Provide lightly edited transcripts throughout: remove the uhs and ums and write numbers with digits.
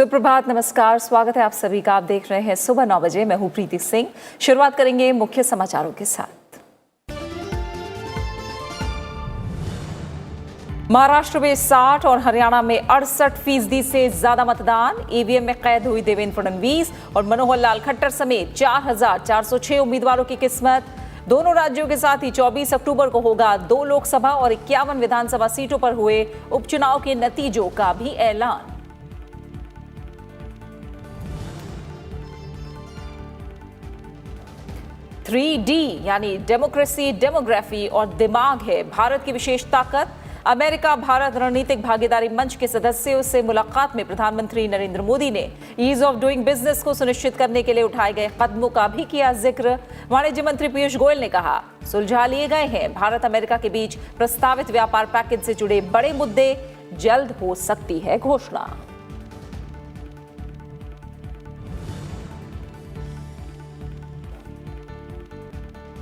सुप्रभात, नमस्कार, स्वागत है आप सभी का। आप देख रहे हैं सुबह 9 बजे। मैं हूं प्रीति सिंह। शुरुआत करेंगे मुख्य समाचारों के साथ। महाराष्ट्र में 60 और हरियाणा में 68% से ज्यादा मतदान। ईवीएम में कैद हुई देवेंद्र फडणवीस और मनोहर लाल खट्टर समेत 4,406 उम्मीदवारों की किस्मत। दोनों राज्यों के साथ ही 24 अक्टूबर को होगा 2 लोकसभा और 51 विधानसभा सीटों पर हुए उपचुनाव के नतीजों का भी ऐलान। D यानी डेमोक्रेसी, डेमोग्राफी और दिमाग है भारत की विशेष ताकत। अमेरिका भारत रणनीतिक भागीदारी मंच के सदस्यों से मुलाकात में प्रधानमंत्री नरेंद्र मोदी ने ईज ऑफ डूइंग बिजनेस को सुनिश्चित करने के लिए उठाए गए कदमों का भी किया जिक्र। वाणिज्य मंत्री पीयूष गोयल ने कहा, सुलझा लिए गए हैं भारत अमेरिका के बीच प्रस्तावित व्यापार पैकेज से जुड़े बड़े मुद्दे, जल्द हो सकती है घोषणा।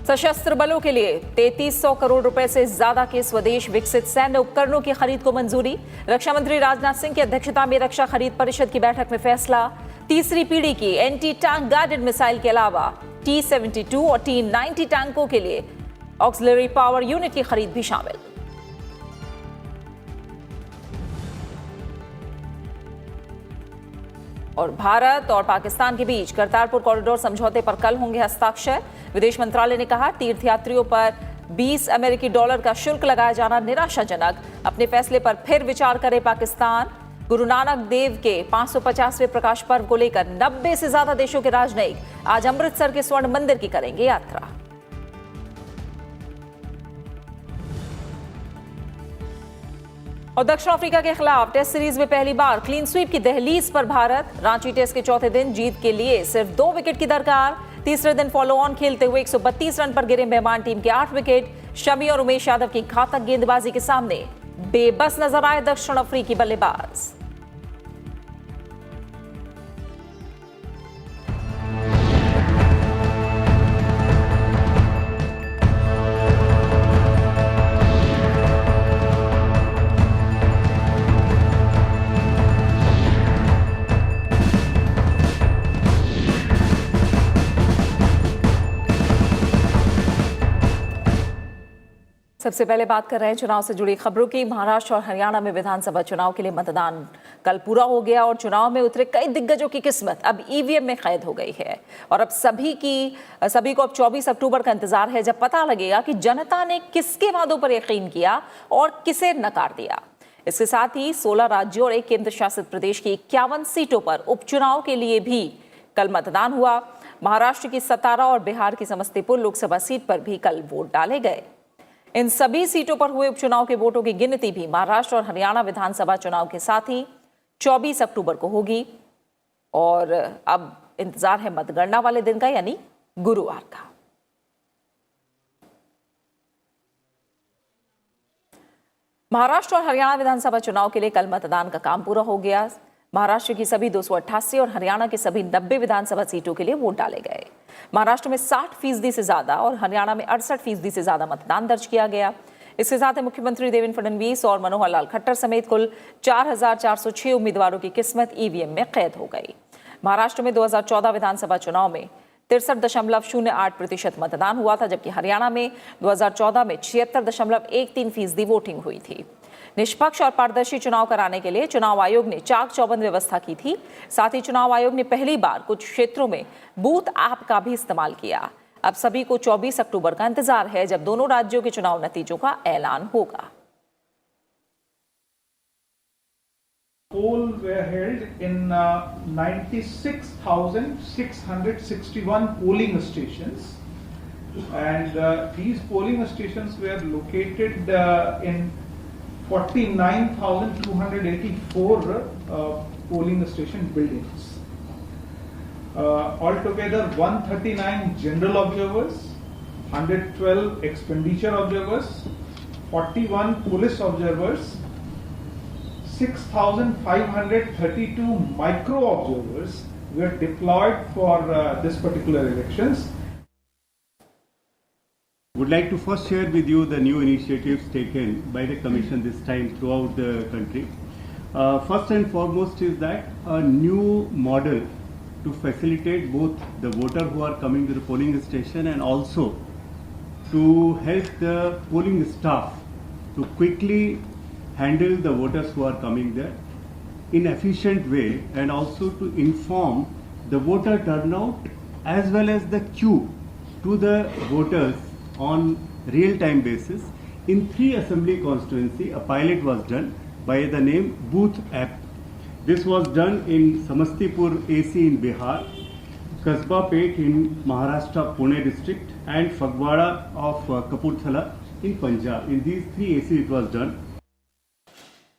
सशस्त्र बलों के लिए 3300 करोड़ रुपए से ज्यादा के स्वदेश विकसित सैन्य उपकरणों की खरीद को मंजूरी। रक्षा मंत्री राजनाथ सिंह की अध्यक्षता में रक्षा खरीद परिषद की बैठक में फैसला। तीसरी पीढ़ी की एंटी टैंक गाइडेड मिसाइल के अलावा T-72 और T-90 टैंकों के लिए ऑक्सिलरी पावर यूनिट की खरीद भी शामिल। और भारत और पाकिस्तान के बीच करतारपुर कॉरिडोर समझौते पर कल होंगे हस्ताक्षर। विदेश मंत्रालय ने कहा, तीर्थयात्रियों पर $20 का शुल्क लगाया जाना निराशाजनक। अपने फैसले पर फिर विचार करे पाकिस्तान। गुरु नानक देव के 550वें प्रकाश पर्व को लेकर 90 से ज्यादा देशों के राजनयिक आज अमृतसर के स्वर्ण मंदिर की करेंगे यात्रा। और दक्षिण अफ्रीका के खिलाफ टेस्ट सीरीज में पहली बार क्लीन स्वीप की दहलीज पर भारत। रांची टेस्ट के चौथे दिन जीत के लिए सिर्फ 2 विकेट की दरकार। तीसरे दिन फॉलो ऑन खेलते हुए 132 रन पर गिरे मेहमान टीम के 8 विकेट। शमी और उमेश यादव की घातक गेंदबाजी के सामने बेबस नजर आए दक्षिण अफ्रीकी बल्लेबाज। सबसे पहले बात कर रहे हैं चुनाव से जुड़ी खबरों की। महाराष्ट्र और हरियाणा में विधानसभा चुनाव के लिए मतदान कल पूरा हो गया और चुनाव में उतरे कई दिग्गजों की किस्मत अब ईवीएम में कैद हो गई है। और अब सभी को अब 24 अक्टूबर का इंतजार है, जब पता लगेगा कि जनता ने किसके वादों पर यकीन किया और किसे नकार दिया। इसके साथ ही 16 राज्यों और 1 केंद्र शासित प्रदेश की 51 सीटों पर उपचुनाव के लिए भी कल मतदान हुआ। महाराष्ट्र की सतारा और बिहार की समस्तीपुर लोकसभा सीट पर भी कल वोट डाले गए। इन सभी सीटों पर हुए उपचुनाव के वोटों की गिनती भी महाराष्ट्र और हरियाणा विधानसभा चुनाव के साथ ही 24 अक्टूबर को होगी। और अब इंतजार है मतगणना वाले दिन का, यानी गुरुवार का। महाराष्ट्र और हरियाणा विधानसभा चुनाव के लिए कल मतदान का काम पूरा हो गया। महाराष्ट्र की सभी 288 और हरियाणा की सभी 90 विधानसभा सीटों के लिए वोट डाले गए। महाराष्ट्र में 60% से ज्यादा और हरियाणा में 68% से ज्यादा मतदान दर्ज किया गया। इसके साथ ही मुख्यमंत्री देवेंद्र फडणवीस और मनोहर लाल खट्टर समेत कुल 4,406 उम्मीदवारों की किस्मत ईवीएम में कैद हो गई। महाराष्ट्र में 2014 विधानसभा चुनाव में 63.08% मतदान हुआ था, जबकि हरियाणा में 2014 में 76.13% वोटिंग हुई थी। निष्पक्ष और पारदर्शी चुनाव कराने के लिए चुनाव आयोग ने चाक चौबंद व्यवस्था की थी। साथ ही चुनाव आयोग ने पहली बार कुछ क्षेत्रों में बूथ ऐप का भी इस्तेमाल किया। अब सभी को 24 अक्टूबर का इंतजार है, जब दोनों राज्यों के चुनाव नतीजों का ऐलान होगा। Polls were held in 96,661 polling stations, and these polling stations were located in 49,284 polling station buildings. Altogether 139 general observers, 112 expenditure observers, 41 police observers, 6,532 micro observers were deployed for this particular elections. Would like to first share with you the new initiatives taken by the Commission this time throughout the country. First and foremost is that a new model to facilitate both the voter who are coming to the polling station and also to help the polling staff to quickly handle the voters who are coming there in efficient way, and also to inform the voter turnout as well as the queue to the voters on real-time basis. In 3 assembly constituency, a pilot was done by the name Booth App. This was done in Samastipur AC in Bihar, Kasba Pet in Maharashtra Pune district, and Fagwada of Kapurthala in Punjab. In these 3 AC it was done.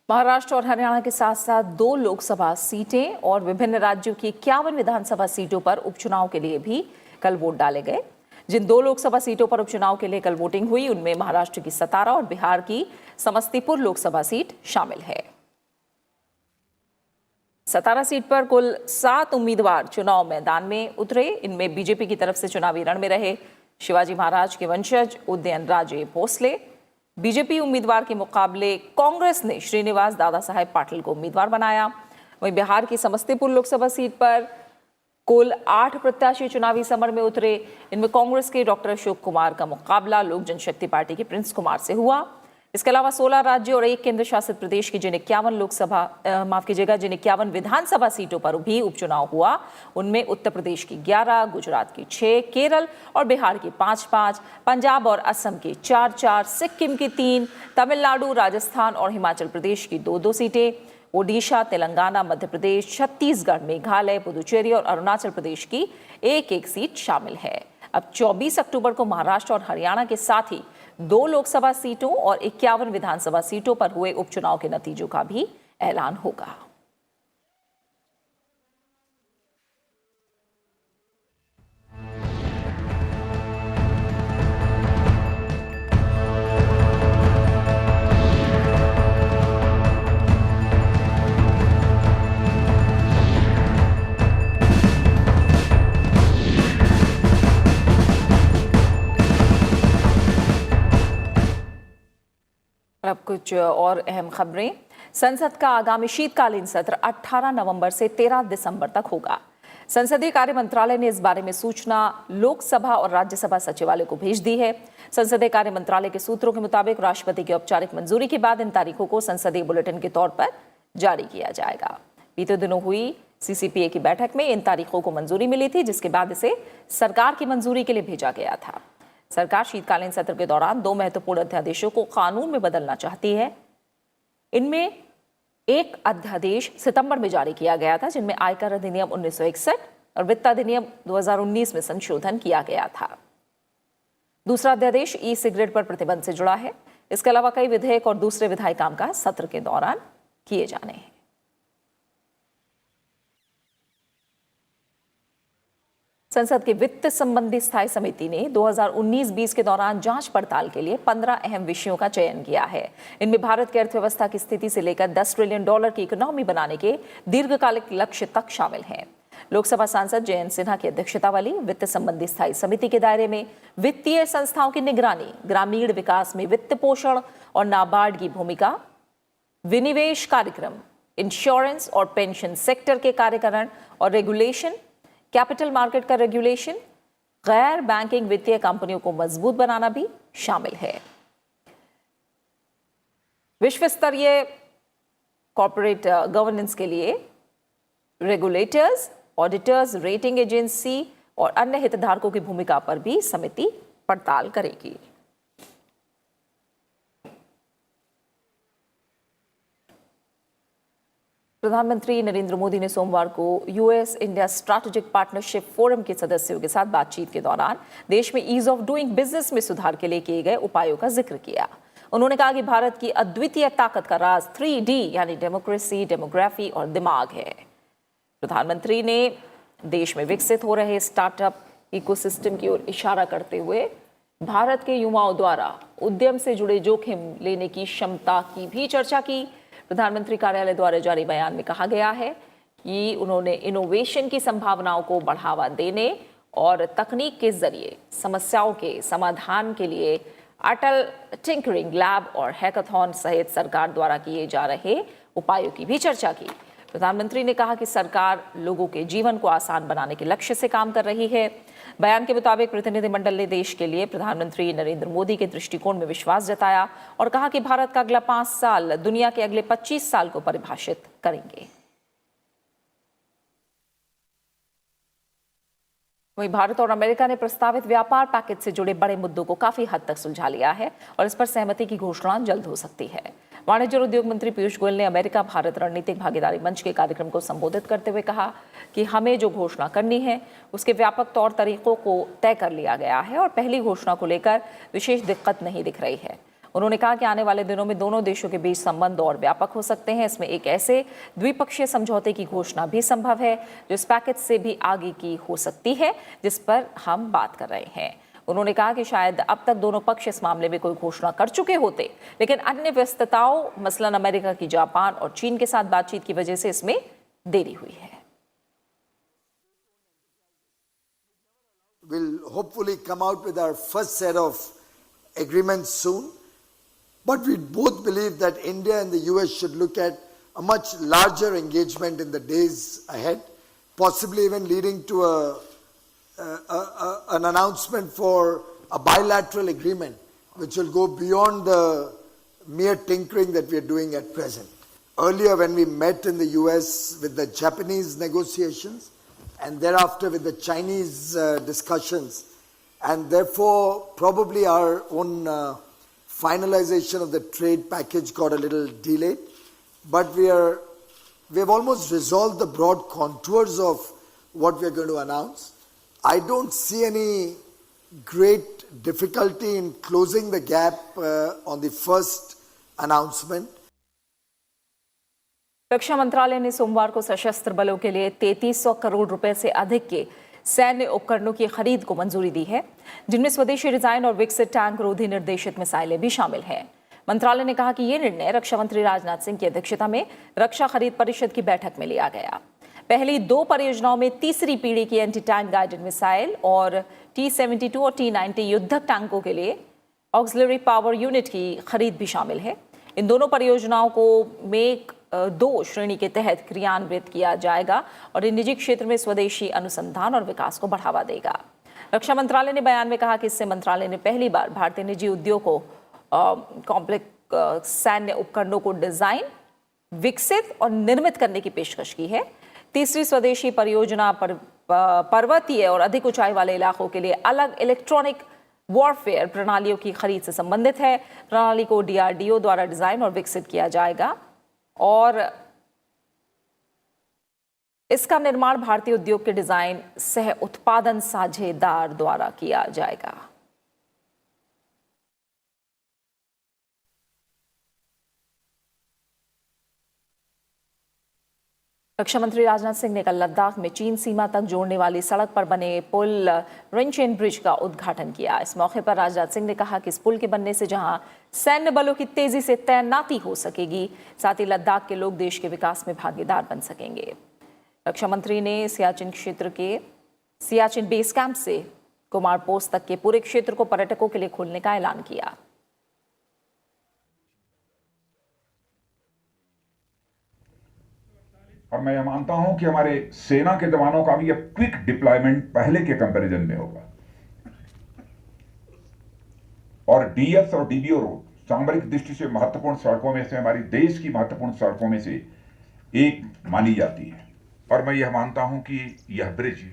Maharashtra और हरियाणा के साथ साथ 2 लोकसभा सीटें और विभिन्न राज्यों की 51 विधानसभा सीटों पर उपचुनाव के लिए भी कल वोट डाले गए। जिन 2 लोकसभा सीटों पर उपचुनाव के लिए कल वोटिंग हुई उनमें महाराष्ट्र की सतारा और बिहार की समस्तीपुर लोकसभा सीट शामिल है। सतारा सीट पर कुल 7 उम्मीदवार चुनाव मैदान में उतरे। इनमें बीजेपी की तरफ से चुनावी रण में रहे शिवाजी महाराज के वंशज उदयनराजे भोसले। बीजेपी उम्मीदवार के मुकाबले कांग्रेस ने श्रीनिवास दादा साहेब पाटिल को उम्मीदवार बनाया। वहीं बिहार की समस्तीपुर लोकसभा सीट पर कुल 8 प्रत्याशी चुनावी समर में उतरे। इनमें कांग्रेस के डॉक्टर अशोक कुमार का मुकाबला लोक जनशक्ति पार्टी के प्रिंस कुमार से हुआ। इसके अलावा 16 राज्य और 1 केंद्र शासित प्रदेश की जिन 51 विधानसभा सीटों पर भी उपचुनाव हुआ उनमें उत्तर प्रदेश की 11, गुजरात की 6, केरल और बिहार की 5-5, पंजाब और असम की 4-4, सिक्किम की 3, तमिलनाडु, राजस्थान और हिमाचल प्रदेश की 2-2 सीटें, ओडिशा, तेलंगाना, मध्य प्रदेश, छत्तीसगढ़, मेघालय, पुदुचेरी और अरुणाचल प्रदेश की 1-1 सीट शामिल है। अब 24 अक्टूबर को महाराष्ट्र और हरियाणा के साथ ही 2 लोकसभा सीटों और 51 विधानसभा सीटों पर हुए उपचुनाव के नतीजों का भी ऐलान होगा। अब कुछ और अहम खबरें। संसद का आगामी शीतकालीन सत्र 18 नवंबर से 13 दिसंबर तक होगा। संसदीय कार्य मंत्रालय ने इस बारे में सूचना लोकसभा और राज्यसभा सचिवालय को भेज दी है। संसदीय कार्य मंत्रालय के सूत्रों के मुताबिक राष्ट्रपति की औपचारिक मंजूरी के बाद इन तारीखों को संसदीय बुलेटिन के तौर पर जारी किया जाएगा। बीते दिनों हुई सीसीपीए की बैठक में इन तारीखों को मंजूरी मिली थी, जिसके बाद इसे सरकार की मंजूरी के लिए भेजा गया था। सरकार शीतकालीन सत्र के दौरान 2 महत्वपूर्ण अध्यादेशों को कानून में बदलना चाहती है। इनमें एक अध्यादेश सितंबर में जारी किया गया था, जिनमें आयकर अधिनियम 1961 और वित्त अधिनियम 2019 में संशोधन किया गया था। दूसरा अध्यादेश ई सिगरेट पर प्रतिबंध से जुड़ा है। इसके अलावा कई विधेयक और दूसरे विधायी कामकाज सत्र के दौरान किए जाने हैं। संसद की वित्त संबंधी स्थायी समिति ने 2019-20 के दौरान जांच पड़ताल के लिए 15 अहम विषयों का चयन किया है। इनमें भारत की अर्थव्यवस्था की स्थिति से लेकर $10 ट्रिलियन की इकोनॉमी बनाने के दीर्घकालिक लक्ष्य तक शामिल हैं। लोकसभा सांसद जयंत सिन्हा की अध्यक्षता वाली वित्त संबंधी स्थायी समिति के दायरे में वित्तीय संस्थाओं की निगरानी, ग्रामीण विकास में वित्त पोषण और नाबार्ड की भूमिका, विनिवेश कार्यक्रम, इंश्योरेंस और पेंशन सेक्टर के कार्यकरण और रेगुलेशन, कैपिटल मार्केट का रेगुलेशन, गैर बैंकिंग वित्तीय कंपनियों को मजबूत बनाना भी शामिल है। विश्व स्तरीय कॉर्पोरेट गवर्नेंस के लिए रेगुलेटर्स, ऑडिटर्स, रेटिंग एजेंसी और अन्य हितधारकों की भूमिका पर भी समिति पड़ताल करेगी। प्रधानमंत्री नरेंद्र मोदी ने सोमवार को US India strategic partnership forum के सदस्यों के साथ बातचीत के दौरान देश में ईज ऑफ डूइंग बिजनेस में सुधार के लिए किए गए उपायों का जिक्र किया। उन्होंने कहा कि भारत की अद्वितीय ताकत का राज 3D यानी डेमोक्रेसी, डेमोग्राफी और दिमाग है। प्रधानमंत्री ने देश में विकसित हो रहे स्टार्टअप इकोसिस्टम की ओर इशारा करते हुए भारत के युवाओं द्वारा उद्यम से जुड़े जोखिम लेने की क्षमता की भी चर्चा की। प्रधानमंत्री कार्यालय द्वारा जारी बयान में कहा गया है कि उन्होंने इनोवेशन की संभावनाओं को बढ़ावा देने और तकनीक के जरिए समस्याओं के समाधान के लिए अटल टिंकरिंग लैब और हैकाथॉन सहित सरकार द्वारा किए जा रहे उपायों की भी चर्चा की। प्रधानमंत्री ने कहा कि सरकार लोगों के जीवन को आसान बनाने के लक्ष्य से काम कर रही है। बयान के मुताबिक प्रतिनिधिमंडल ने देश के लिए प्रधानमंत्री नरेंद्र मोदी के दृष्टिकोण में विश्वास जताया और कहा कि भारत का अगला 5 साल दुनिया के अगले 25 साल को परिभाषित करेंगे। वहीं भारत और अमेरिका ने प्रस्तावित व्यापार पैकेज से जुड़े बड़े मुद्दों को काफी हद तक सुलझा लिया है और इस पर सहमति की घोषणा जल्द हो सकती है। वाणिज्य और उद्योग मंत्री पीयूष गोयल ने अमेरिका भारत रणनीतिक भागीदारी मंच के कार्यक्रम को संबोधित करते हुए कहा कि हमें जो घोषणा करनी है उसके व्यापक तौर तरीकों को तय कर लिया गया है और पहली घोषणा को लेकर विशेष दिक्कत नहीं दिख रही है। उन्होंने कहा कि आने वाले दिनों में दोनों देशों के बीच संबंध और व्यापक हो सकते हैं। इसमें एक ऐसे द्विपक्षीय समझौते की घोषणा भी संभव है जो इस पैकेज से भी आगे की हो सकती है, जिस पर हम बात कर रहे हैं। उन्होंने कहा कि शायद अब तक दोनों पक्ष इस मामले में कोई घोषणा कर चुके होते, लेकिन अन्य व्यस्तताओं मसलन अमेरिका की जापान और चीन के साथ बातचीत की वजह से इसमें देरी हुई है। We'll hopefully come out with our first set of agreements soon. But we both believe that India and the US should look at a much larger engagement in the days ahead, possibly even leading to an announcement for a bilateral agreement which will go beyond the mere tinkering that we are doing at present. Earlier when we met in the US with the Japanese negotiations and thereafter with the Chinese discussions, and therefore probably our own finalization of the trade package got a little delayed, but we have almost resolved the broad contours of what we are going to announce. I don't see any great difficulty in closing the gap on the first announcement. रक्षा मंत्रालय ने सोमवार को सशस्त्र बलों के लिए 3300 करोड़ रुपए से अधिक के सैन्य उपकरणों की खरीद को मंजूरी दी है, जिनमें स्वदेशी डिजाइन और विकसित टैंक रोधी निर्देशित मिसाइलें भी शामिल हैं। मंत्रालय ने कहा कि ये निर्णय रक्षा मंत्री राजनाथ सिंह की अध्यक्षता में रक्षा खरीद परिषद की बैठक में लिया गया। पहली 2 परियोजनाओं में तीसरी पीढ़ी की एंटी टैंक गाइडेड मिसाइल और T-72 और T-90 युद्धक टैंकों के लिए ऑक्सिलरी पावर यूनिट की खरीद भी शामिल है। इन दोनों परियोजनाओं को मेक 2 श्रेणी के तहत क्रियान्वित किया जाएगा और ये निजी क्षेत्र में स्वदेशी अनुसंधान और विकास को बढ़ावा देगा। रक्षा मंत्रालय ने बयान में कहा कि इससे मंत्रालय ने पहली बार भारतीय निजी उद्योग को कॉम्प्लेक्स सैन्य उपकरणों को डिजाइन, विकसित और निर्मित करने की पेशकश की है। तीसरी स्वदेशी परियोजना पर्वतीय और अधिक ऊंचाई वाले इलाकों के लिए अलग इलेक्ट्रॉनिक वॉरफेयर प्रणालियों की खरीद से संबंधित है। प्रणाली को DRDO द्वारा डिजाइन और विकसित किया जाएगा और इसका निर्माण भारतीय उद्योग के डिजाइन सह उत्पादन साझेदार द्वारा किया जाएगा। रक्षा मंत्री राजनाथ सिंह ने कल लद्दाख में चीन सीमा तक जोड़ने वाली सड़क पर बने पुल रिंचेन ब्रिज का उद्घाटन किया। इस मौके पर राजनाथ सिंह ने कहा कि इस पुल के बनने से जहां सैन्य बलों की तेजी से तैनाती हो सकेगी, साथ ही लद्दाख के लोग देश के विकास में भागीदार बन सकेंगे। रक्षा मंत्री ने सियाचिन क्षेत्र के सियाचिन बेस कैंप से कुमार पोस्ट तक के पूरे क्षेत्र को पर्यटकों के लिए खोलने का ऐलान किया। और मैं यह मानता हूं कि हमारे सेना के जवानों का भी यह क्विक डिप्लॉयमेंट पहले के कंपैरिजन में होगा और डीएस और डीबीओ रोड सामरिक दृष्टि से महत्वपूर्ण सड़कों में से हमारी देश की महत्वपूर्ण सड़कों में से एक मानी जाती है। और मैं यह मानता हूं कि यह ब्रिज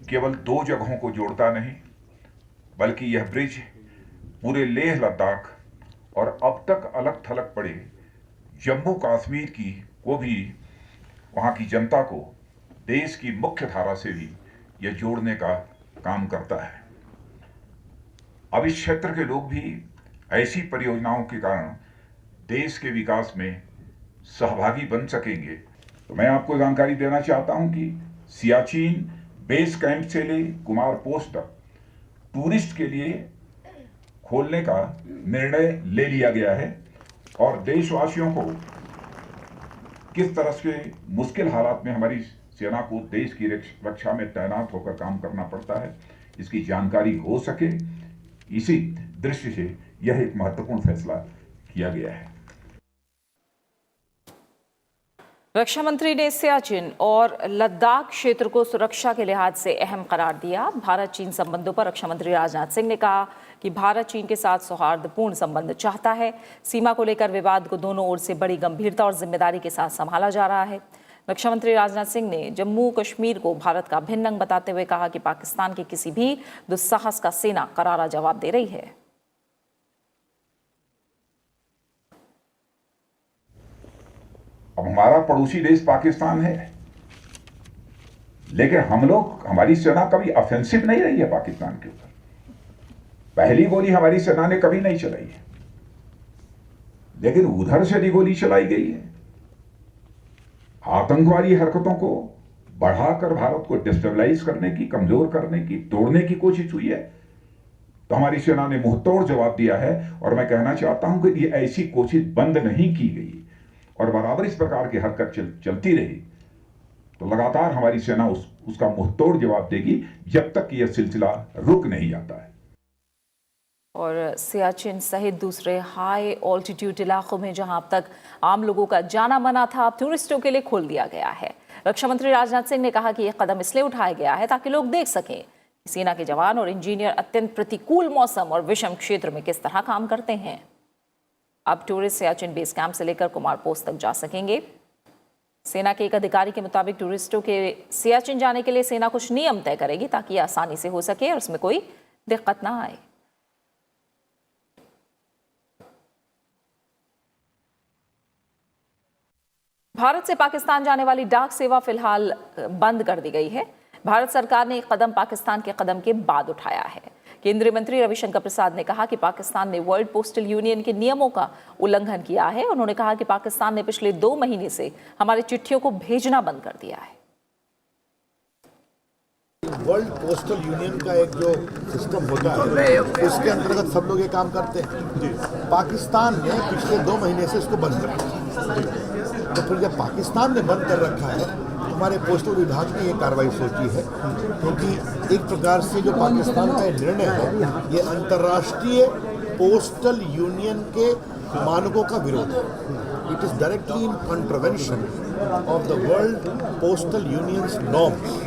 केवल 2 जगहों को जोड़ता नहीं, बल्कि यह ब्रिज पूरे लेह लद्दाख और अब तक अलग थलग पड़े जम्मू कश्मीर को भी, वहां की जनता को देश की मुख्य धारा से भी यह जोड़ने का काम करता है। अब इस क्षेत्र के लोग भी ऐसी परियोजनाओं के कारण देश के विकास में सहभागी बन सकेंगे। तो मैं आपको जानकारी देना चाहता हूं कि सियाचिन बेस कैंप से ले कुमार पोस्ट तक टूरिस्ट के लिए खोलने का निर्णय ले लिया गया है और देशवासियों को किस तरह से मुश्किल हालात में हमारी सेना को देश की रक्षा में तैनात होकर काम करना पड़ता है, इसकी जानकारी हो सके। इसी दृष्टि से यह एक महत्वपूर्ण फैसला किया गया है। रक्षा मंत्री ने सियाचिन और लद्दाख क्षेत्र को सुरक्षा के लिहाज से अहम करार दिया। भारत चीन संबंधों पर रक्षा मंत्री राजनाथ सिंह ने कहा कि भारत चीन के साथ सौहार्दपूर्ण संबंध चाहता है। सीमा को लेकर विवाद को दोनों ओर से बड़ी गंभीरता और जिम्मेदारी के साथ संभाला जा रहा है। रक्षा मंत्री राजनाथ सिंह ने जम्मू कश्मीर को भारत का भिन्न अंग बताते हुए कहा कि पाकिस्तान के किसी भी दुस्साहस का सेना करारा जवाब दे रही है। अब हमारा पड़ोसी देश पाकिस्तान है, लेकिन हमारी सेना कभी ऑफेंसिव नहीं रही है पाकिस्तान के ऊपर। पहली गोली हमारी सेना ने कभी नहीं चलाई है, लेकिन उधर से भी गोली चलाई गई है। आतंकवादी हरकतों को बढ़ाकर भारत को डिस्टेबलाइज करने की, कमजोर करने की, तोड़ने की कोशिश हुई है, तो हमारी सेना ने मुंहतोड़ जवाब दिया है। और मैं कहना चाहता हूं कि ये ऐसी कोशिश बंद नहीं की गई और बराबर इस प्रकार की हरकत चलती रही तो लगातार हमारी सेना उसका मुंहतोड़ जवाब देगी जब तक यह सिलसिला रुक नहीं जाता है। और सियाचिन सहित दूसरे हाई ऑल्टीट्यूड इलाकों में जहां अब तक आम लोगों का जाना मना था, अब टूरिस्टों के लिए खोल दिया गया है। रक्षा मंत्री राजनाथ सिंह ने कहा कि यह कदम इसलिए उठाया गया है ताकि लोग देख सकें कि सेना के जवान और इंजीनियर अत्यंत प्रतिकूल मौसम और विषम क्षेत्र में किस तरह काम करते हैं। अब टूरिस्ट सियाचिन बेस कैंप से लेकर कुमार पोस्ट तक जा सकेंगे। सेना के एक अधिकारी के मुताबिक टूरिस्टों के सियाचिन जाने के लिए सेना कुछ नियम तय करेगी ताकि यह आसानी से हो सके और उसमें कोई दिक्कत ना आए। भारत से पाकिस्तान जाने वाली डाक सेवा फिलहाल बंद कर दी गई है। भारत सरकार ने एक कदम पाकिस्तान के कदम के बाद उठाया है। केंद्रीय मंत्री रविशंकर प्रसाद ने कहा कि पाकिस्तान ने वर्ल्ड पोस्टल यूनियन के नियमों का उल्लंघन किया है। उन्होंने कहा कि पाकिस्तान ने पिछले 2 महीने से हमारी चिट्ठियों को भेजना बंद कर दिया है। वर्ल्ड पोस्टल यूनियन का एक जो सिस्टम होता है उसके अंतर्गत सब लोग ये काम करते हैं। पाकिस्तान ने पिछले 2 महीने से इसको बंद कर रखा। तो फिर जब पाकिस्तान ने बंद कर रखा है तो हमारे पोस्टल विभाग ने ये कार्रवाई सोची है, क्योंकि एक प्रकार से जो पाकिस्तान का निर्णय है ये अंतर्राष्ट्रीय पोस्टल यूनियन के मानकों का विरोध है। It is directly in contravention of the world postal unions norms.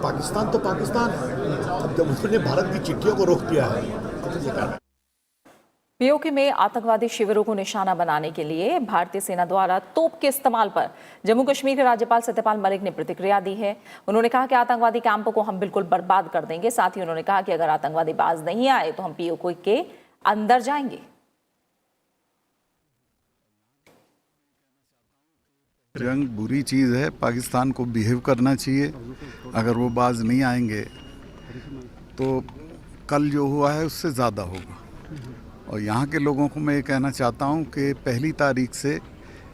Pakistan तो पाकिस्तान है, अब जब उसने भारत की चिट्ठियों को रोक दिया है तो ये कारण। पीओके में आतंकवादी शिविरों को निशाना बनाने के लिए भारतीय सेना द्वारा तोप के इस्तेमाल पर जम्मू कश्मीर के राज्यपाल सत्यपाल मलिक ने प्रतिक्रिया दी है। उन्होंने कहा कि आतंकवादी कैंपों को हम बिल्कुल बर्बाद कर देंगे। साथ ही उन्होंने कहा कि अगर आतंकवादी बाज नहीं आए तो हम पीओके के अंदर जाएंगे। जंग बुरी चीज़ है, पाकिस्तान को बिहेव करना चाहिए। अगर वो बाज नहीं आएंगे तो कल जो हुआ है उससे ज़्यादा होगा। और यहाँ के लोगों को मैं ये कहना चाहता हूँ कि 1 तारीख से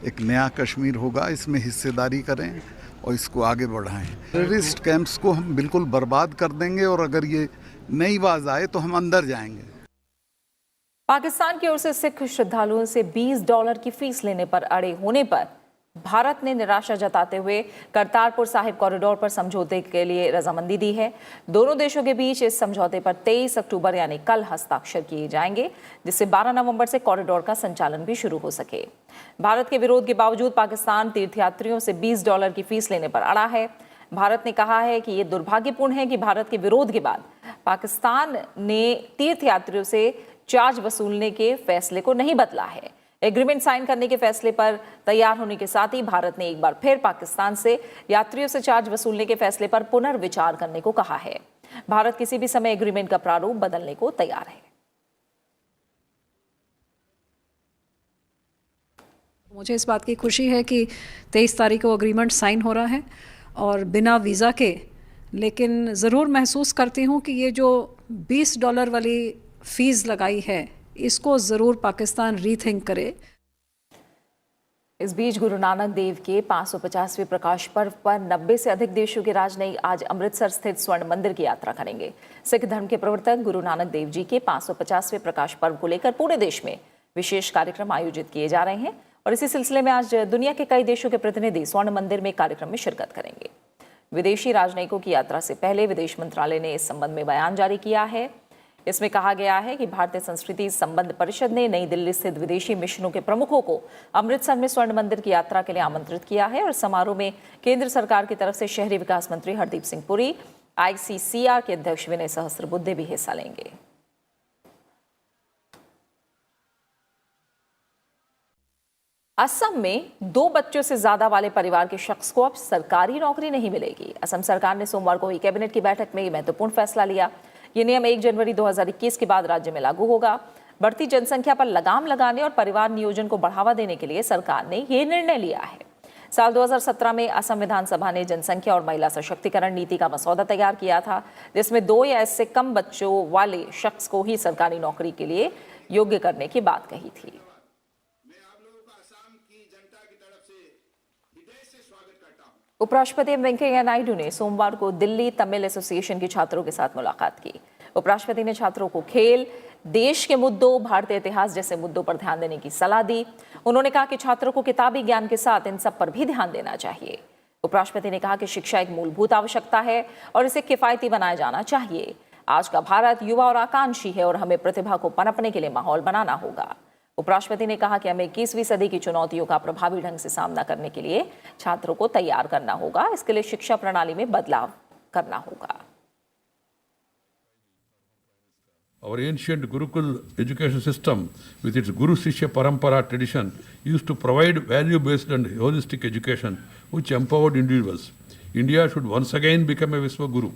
एक नया कश्मीर होगा, इसमें हिस्सेदारी करें और इसको आगे बढ़ाएं। टेररिस्ट कैंप्स को हम बिल्कुल बर्बाद कर देंगे और अगर ये नई बाज आए तो हम अंदर जाएंगे। पाकिस्तान की ओर से सिख श्रद्धालुओं से $20 की फीस लेने पर अड़े होने पर भारत ने निराशा जताते हुए करतारपुर साहिब कॉरिडोर पर समझौते के लिए रजामंदी दी है। दोनों देशों के बीच इस समझौते पर 23 अक्टूबर यानी कल हस्ताक्षर किए जाएंगे, जिससे 12 नवंबर से कॉरिडोर का संचालन भी शुरू हो सके। भारत के विरोध के बावजूद पाकिस्तान तीर्थयात्रियों से $20 की फीस लेने पर अड़ा है। भारत ने कहा है कि ये दुर्भाग्यपूर्ण है कि भारत के विरोध के बाद पाकिस्तान ने तीर्थयात्रियों से चार्ज वसूलने के फैसले को नहीं बदला है। एग्रीमेंट साइन करने के फैसले पर तैयार होने के साथ ही भारत ने एक बार फिर पाकिस्तान से यात्रियों से चार्ज वसूलने के फैसले पर पुनर्विचार करने को कहा है। भारत किसी भी समय एग्रीमेंट का प्रारूप बदलने को तैयार है। मुझे इस बात की खुशी है कि 23 तारीख को एग्रीमेंट साइन हो रहा है और बिना वीज़ा के, लेकिन ज़रूर महसूस करती हूँ कि ये जो $20 वाली फ़ीस लगाई है इसको ज़रूर पाकिस्तान रीथिंक करे। इस बीच गुरु नानक देव के 550वें प्रकाश पर्व पर 90 से अधिक देशों के राजनयिक आज अमृतसर स्थित स्वर्ण मंदिर की यात्रा करेंगे। सिख धर्म के प्रवर्तक गुरु नानक देव जी के 550वें प्रकाश पर्व को लेकर पूरे देश में विशेष कार्यक्रम आयोजित किए जा रहे हैं और इसी सिलसिले में आज दुनिया के कई देशों के प्रतिनिधि स्वर्ण मंदिर में कार्यक्रम में शिरकत करेंगे। विदेशी राजनयिकों की यात्रा से पहले विदेश मंत्रालय ने इस संबंध में बयान जारी किया है। इसमें कहा गया है कि भारतीय संस्कृति संबंध परिषद ने नई दिल्ली स्थित विदेशी मिशनों के प्रमुखों को अमृतसर में स्वर्ण मंदिर की यात्रा के लिए आमंत्रित किया है और समारोह में केंद्र सरकार की तरफ से शहरी विकास मंत्री हरदीप सिंह पुरी, ICCR के अध्यक्ष विनय सहस्त्रबुद्धे भी हिस्सा लेंगे। असम में 2 बच्चों से ज्यादा वाले परिवार के शख्स को अब सरकारी नौकरी नहीं मिलेगी। असम सरकार ने सोमवार को हुई कैबिनेट की बैठक में महत्वपूर्ण फैसला लिया। ये नियम 1 जनवरी 2021 के बाद राज्य में लागू होगा। बढ़ती जनसंख्या पर लगाम लगाने और परिवार नियोजन को बढ़ावा देने के लिए सरकार ने ये निर्णय लिया है। साल 2017 में असम विधानसभा ने जनसंख्या और महिला सशक्तिकरण नीति का मसौदा तैयार किया था, जिसमें 2 या इससे कम बच्चों वाले शख्स को ही सरकारी नौकरी के लिए योग्य करने की बात कही थी। उपराष्ट्रपति वेंकैया नायडू ने सोमवार को दिल्ली तमिल एसोसिएशन के छात्रों के साथ मुलाकात की। उपराष्ट्रपति ने छात्रों को खेल, देश के मुद्दों, भारतीय इतिहास जैसे मुद्दों पर ध्यान देने की सलाह दी। उन्होंने कहा कि छात्रों को किताबी ज्ञान के साथ इन सब पर भी ध्यान देना चाहिए। उपराष्ट्रपति ने कहा कि शिक्षा एक मूलभूत आवश्यकता है और इसे किफायती बनाया जाना चाहिए। आज का भारत युवा और आकांक्षी है और हमें प्रतिभा को पनपने के लिए माहौल बनाना होगा। उपराष्ट्रपति ने कहा कि हमें 21वीं सदी की चुनौतियों का प्रभावी ढंग से सामना करने के लिए छात्रों को तैयार करना होगा। इसके लिए शिक्षा प्रणाली में बदलाव करना होगा। Our ancient Gurukul education system, with its Guru Shishya Parampara tradition, used to provide value-based and holistic education which empowered individuals. India should once again become a Viswa Guru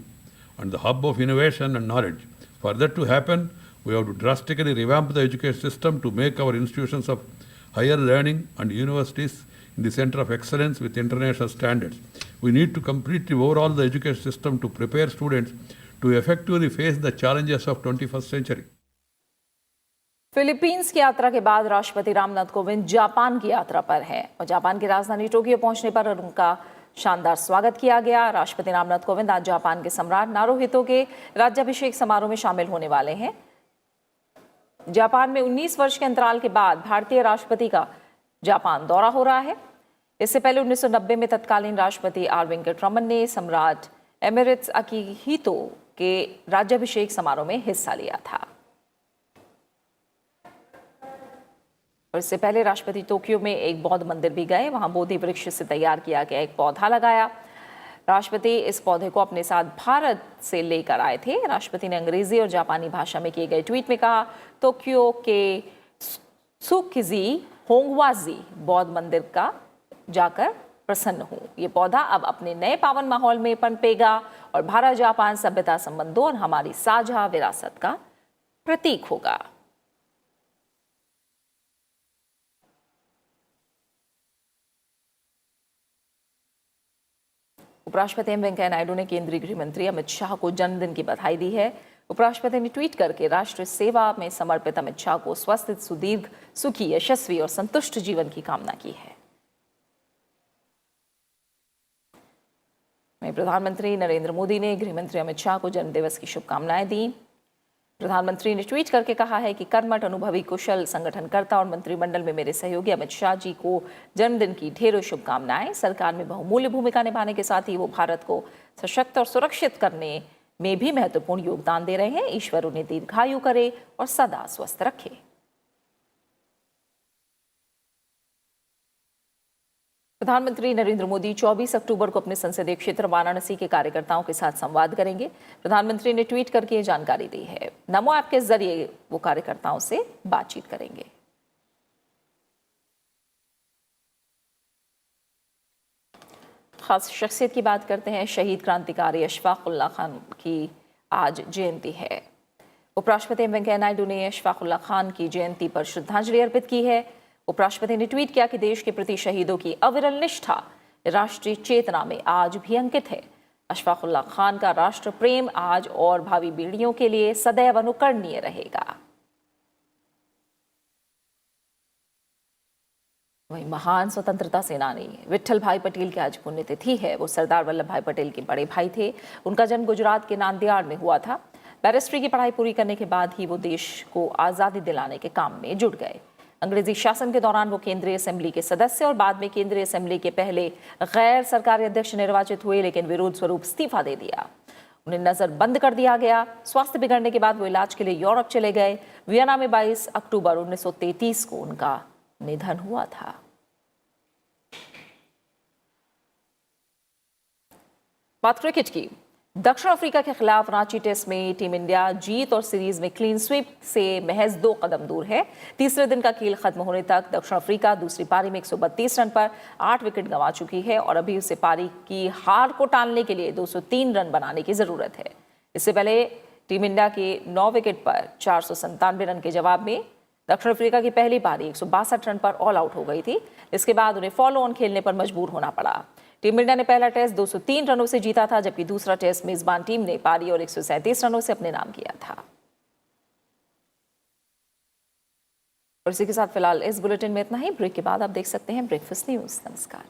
and the hub of innovation and knowledge. For that to happen, we have to drastically revamp the education system to make our institutions of higher learning and universities in the center of excellence with international standards. We need to completely overhaul the education system to prepare students to effectively face the challenges of 21st century. Philippines की यात्रा के बाद राष्ट्रपति Ramnath Kovind Japan की यात्रा पर हैं और जापान की राजधानी टोक्यो पहुंचने पर उनका शानदार स्वागत किया गया। राष्ट्रपति रामनाथ कोविंद आज जापान के सम्राट नारुहितो के राज्याभिषेक समारोह में शामिल होने वाले हैं। जापान में 19 वर्ष के अंतराल के बाद भारतीय राष्ट्रपति का जापान दौरा हो रहा है। इससे पहले 1990 में तत्कालीन राष्ट्रपति आर वेंकटरमन ने सम्राट एमिरेट्स अकीहितो के राज्याभिषेक समारोह में हिस्सा लिया था। और इससे पहले राष्ट्रपति टोक्यो में एक बौद्ध मंदिर भी गए। वहां बोधि वृक्ष से तैयार किया गया एक पौधा लगाया। राष्ट्रपति इस पौधे को अपने साथ भारत से लेकर आए थे। राष्ट्रपति ने अंग्रेजी और जापानी भाषा में किए गए ट्वीट में कहा, टोक्यो के सुकिजी होंगवाजी बौद्ध मंदिर का जाकर प्रसन्न हूं। ये पौधा अब अपने नए पावन माहौल में पनपेगा और भारत जापान सभ्यता संबंधों और हमारी साझा विरासत का प्रतीक होगा। उपराष्ट्रपति एम वेंकैया नायडू ने केंद्रीय गृह मंत्री अमित शाह को जन्मदिन की बधाई दी है। उपराष्ट्रपति ने ट्वीट करके राष्ट्र सेवा में समर्पित अमित शाह को स्वस्थ, सुदीर्घ, सुखी, यशस्वी और संतुष्ट जीवन की कामना की है। प्रधानमंत्री नरेंद्र मोदी ने गृह मंत्री अमित शाह को जन्मदिवस की शुभकामनाएं दी। प्रधानमंत्री ने ट्वीट करके कहा है कि कर्मठ, अनुभवी, कुशल संगठनकर्ता और मंत्रिमंडल में मेरे सहयोगी अमित शाह जी को जन्मदिन की ढेरों शुभकामनाएं। सरकार में बहुमूल्य भूमिका निभाने के साथ ही वो भारत को सशक्त और सुरक्षित करने में भी महत्वपूर्ण योगदान दे रहे हैं। ईश्वर उन्हें दीर्घायु करे और सदा स्वस्थ रखे। प्रधानमंत्री नरेंद्र मोदी 24 अक्टूबर को अपने संसदीय क्षेत्र वाराणसी के कार्यकर्ताओं के साथ संवाद करेंगे। प्रधानमंत्री ने ट्वीट करके ये जानकारी दी है। नमो ऐप के जरिए वो कार्यकर्ताओं से बातचीत करेंगे। खास शख्सियत की बात करते हैं। शहीद क्रांतिकारी अशफाक उल्लाह खान की आज जयंती है। उपराष्ट्रपति वेंकैया नायडू ने अशफाक उल्लाह खान की जयंती पर श्रद्धांजलि अर्पित की है। उपराष्ट्रपति ने ट्वीट किया कि देश के प्रति शहीदों की अविरल निष्ठा राष्ट्रीय चेतना में आज भी अंकित है। अशफाक उल्लाह खान का राष्ट्र प्रेम आज और भावी पीढ़ियों के लिए सदैव अनुकरणीय रहेगा। वहीं महान स्वतंत्रता सेनानी विट्ठल भाई पटेल की आज पुण्यतिथि है। वो सरदार वल्लभ भाई पटेल के बड़े भाई थे। उनका जन्म गुजरात के नांदेड़ में हुआ था। बैरिस्ट्री की पढ़ाई पूरी करने के बाद ही वो देश को आज़ादी दिलाने के काम में जुट गए। अंग्रेजी शासन के दौरान वो केंद्रीय असेंबली के सदस्य और बाद में केंद्रीय असेंबली के पहले गैर सरकारी अध्यक्ष निर्वाचित हुए, लेकिन विरोध स्वरूप इस्तीफा दे दिया। उन्हें नजरबंद कर दिया गया। स्वास्थ्य बिगड़ने के बाद वो इलाज के लिए यूरोप चले गए। वियना में 22 अक्टूबर 1933 को उनका निधन हुआ था। बात क्रिकेट की। दक्षिण अफ्रीका के खिलाफ रांची टेस्ट में टीम इंडिया जीत और सीरीज में क्लीन स्वीप से महज 2 कदम दूर है। तीसरे दिन का खेल खत्म होने तक दक्षिण अफ्रीका दूसरी पारी में 132 रन पर 8 विकेट गंवा चुकी है और अभी उसे पारी की हार को टालने के लिए 203 रन बनाने की जरूरत है। इससे पहले टीम इंडिया के 9 विकेट पर 497 रन के जवाब में दक्षिण अफ्रीका की पहली पारी 162 रन पर ऑल आउट हो गई थी। इसके बाद उन्हें फॉलो ऑन खेलने पर मजबूर होना पड़ा। टीम इंडिया ने पहला टेस्ट 203 रनों से जीता था, जबकि दूसरा टेस्ट मेजबान टीम ने पारी और 137 रनों से अपने नाम किया था। और इसी के साथ फिलहाल इस बुलेटिन में इतना ही। ब्रेक के बाद आप देख सकते हैं ब्रेकफास्ट न्यूज। नमस्कार।